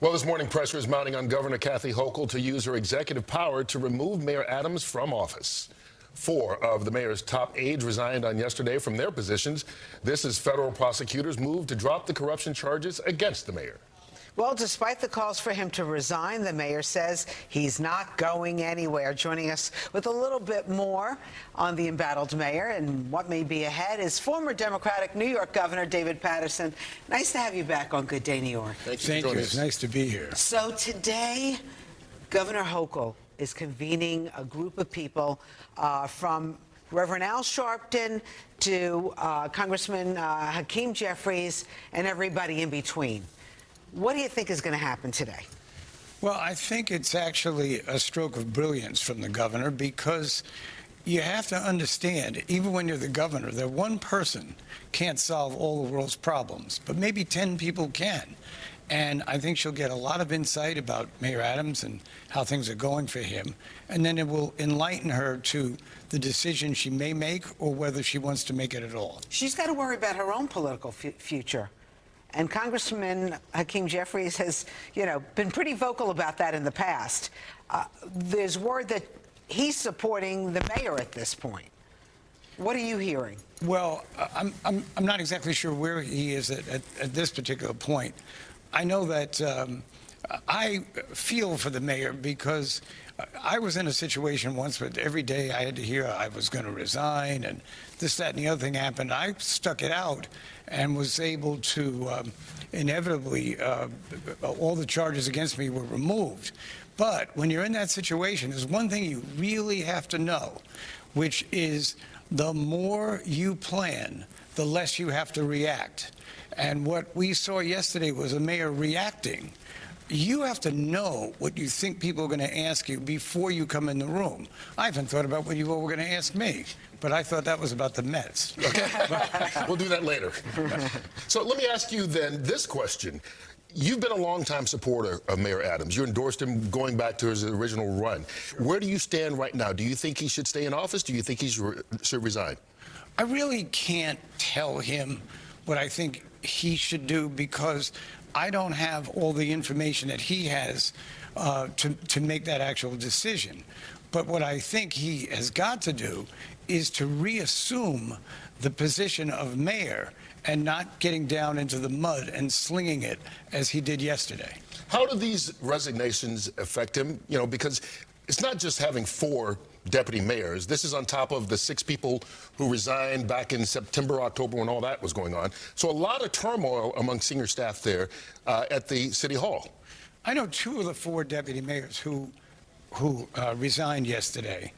Well, this morning, pressure is mounting on Governor Kathy Hochul to use her executive power to remove Mayor Adams from office. 4 of the mayor's top aides resigned on yesterday from their positions. This as federal prosecutors move to drop the corruption charges against the mayor. Well, despite the calls for him to resign, the mayor says he's not going anywhere. Joining us with a little bit more on the embattled mayor and what may be ahead is former Democratic New York Governor David Paterson. Nice to have you back on Good Day New York. Thank you. It's nice to be here. So today, Governor Hochul is convening a group of people from Reverend Al Sharpton to Congressman Hakeem Jeffries and everybody in between. What do you think is going to happen today? Well, I think it's actually a stroke of brilliance from the governor, because you have to understand, even when you're the governor, that one person can't solve all the world's problems, but maybe 10 people can. And I think she'll get a lot of insight about Mayor Adams and how things are going for him. And then it will enlighten her to the decision she may make or whether she wants to make it at all. She's got to worry about her own political future. And Congressman Hakeem Jeffries has, been pretty vocal about that in the past. There's word that he's supporting the mayor at this point. What are you hearing? Well, I'm not exactly sure where he is at this particular point. I know that I feel for the mayor, because I was in a situation once where every day I had to hear I was going to resign, and this, that, and the other thing happened. I stuck it out and was able to inevitably, all the charges against me were removed. But when you're in that situation, there's one thing you really have to know, which is the more you plan, the less you have to react. And what we saw yesterday was a mayor reacting. You have to know what you think people are going to ask you before you come in the room. I haven't thought about what you all were going to ask me, but I thought that was about the Mets. Okay, we'll do that later. So let me ask you then this question. You've been a longtime supporter of Mayor Adams. You endorsed him going back to his original run. Where do you stand right now? Do you think he should stay in office? Do you think he should resign? I really can't tell him what I think he should do, because I don't have all the information that he has to make that actual decision. But what I think he has got to do is to reassume the position of mayor and not getting down into the mud and slinging it as he did yesterday. How do these resignations affect him? Because it's not just having 4 deputy mayors. This is on top of the 6 people who resigned back in September, October, when all that was going on. So a lot of turmoil among senior staff there at the City Hall. I know 2 of the 4 deputy mayors who resigned yesterday,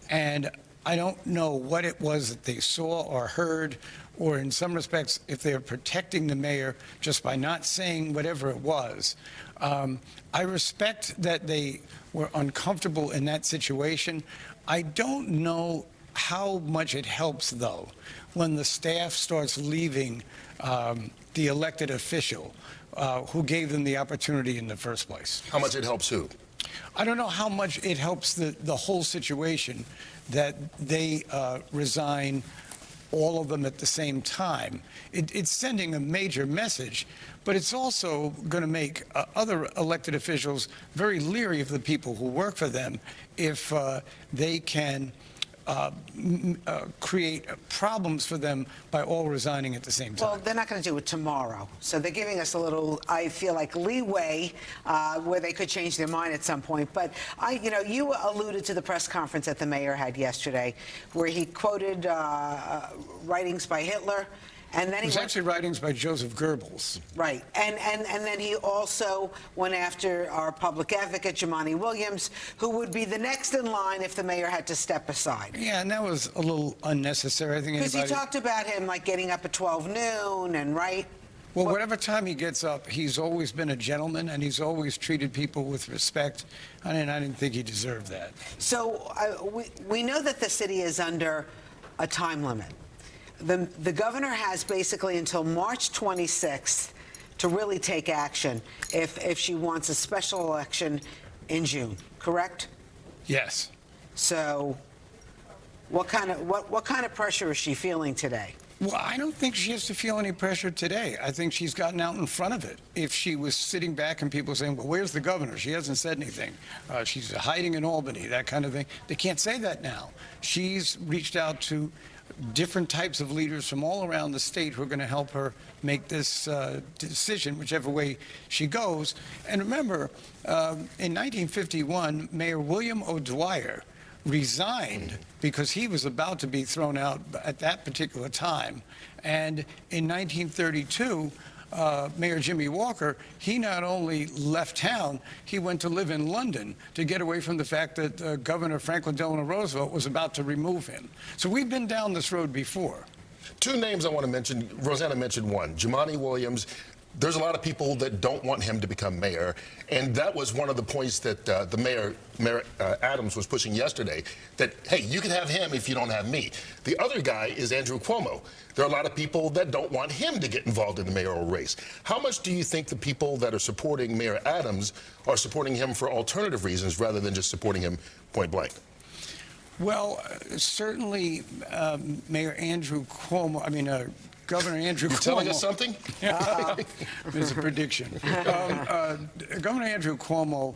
and I don't know what it was that they saw or heard, or in some respects, if they're protecting the mayor just by not saying whatever it was. I respect that they were uncomfortable in that situation. I don't know how much it helps, though, when the staff starts leaving the elected official who gave them the opportunity in the first place. How much it helps who? I don't know how much it helps the whole situation that they resign, all of them at the same time. It's sending a major message, but it's also going to make other elected officials very leery of the people who work for them if they can create problems for them by all resigning at the same time. Well, they're not going to do it tomorrow. So they're giving us a little, I feel like, leeway where they could change their mind at some point. But, you alluded to the press conference that the mayor had yesterday, where he quoted writings by Hitler. And then it was actually writings by Joseph Goebbels. Right. And then he also went after our public advocate, Jumaane Williams, who would be the next in line if the mayor had to step aside. Yeah, and that was a little unnecessary. I think because he talked about him, like, getting up at 12 noon and, right? Well, whatever time he gets up, he's always been a gentleman, and he's always treated people with respect. I didn't think he deserved that. So we know that the city is under a time limit. The governor has basically until March 26th to really take action if she wants a special election in June, correct? Yes. So what kind of pressure is she feeling today? Well, I don't think she has to feel any pressure today. I think she's gotten out in front of it. If she was sitting back and people saying, well, where's the governor? She hasn't said anything. She's hiding in Albany, that kind of thing. They can't say that now. She's reached out to different types of leaders from all around the state who are going to help her make this decision, whichever way she goes. And remember, in 1951, Mayor William O'Dwyer resigned because he was about to be thrown out at that particular time. And in 1932, Mayor Jimmy Walker, he not only left town, he went to live in London to get away from the fact that Governor Franklin Delano Roosevelt was about to remove him. So we've been down this road before. Two names I want to mention. Rosanna mentioned one, Jumaane Williams. There's a lot of people that don't want him to become mayor, and that was one of the points that the Mayor Adams was pushing yesterday, that, hey, you can have him if you don't have me. The other guy is Andrew Cuomo. There are a lot of people that don't want him to get involved in the mayoral race. How much do you think the people that are supporting Mayor Adams are supporting him for alternative reasons rather than just supporting him point blank? Well, certainly Mayor Andrew Cuomo, Governor Andrew Cuomo. You telling us something? There's a prediction. Governor Andrew Cuomo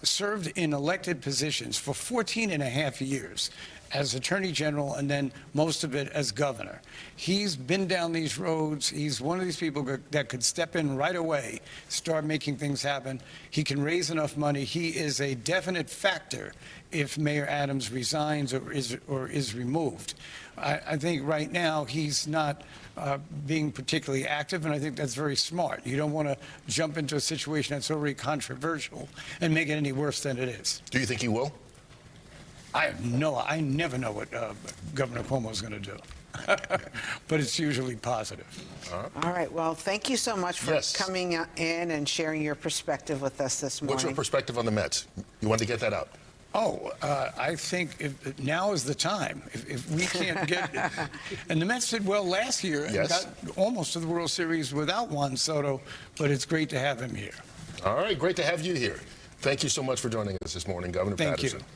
served in elected positions for 14 and a half years as Attorney General and then most of it as governor. He's been down these roads. He's one of these people that could step in right away, start making things happen. He can raise enough money. He is a definite factor if Mayor Adams resigns or is removed. I think right now he's not being particularly active, and I think that's very smart. You don't want to jump into a situation that's already controversial and make it any worse than it is. Do you think he will? I never know what Governor Cuomo is going to do. But it's usually positive. All right. Well, thank you so much for Yes. coming in and sharing your perspective with us this morning. What's your perspective on the Mets? You wanted to get that out. I think now is the time. If we can't get and the Mets did well last year and Yes. got almost to the World Series without Juan Soto, but it's great to have him here. All right, great to have you here. Thank you so much for joining us this morning, Governor Thank you. Paterson.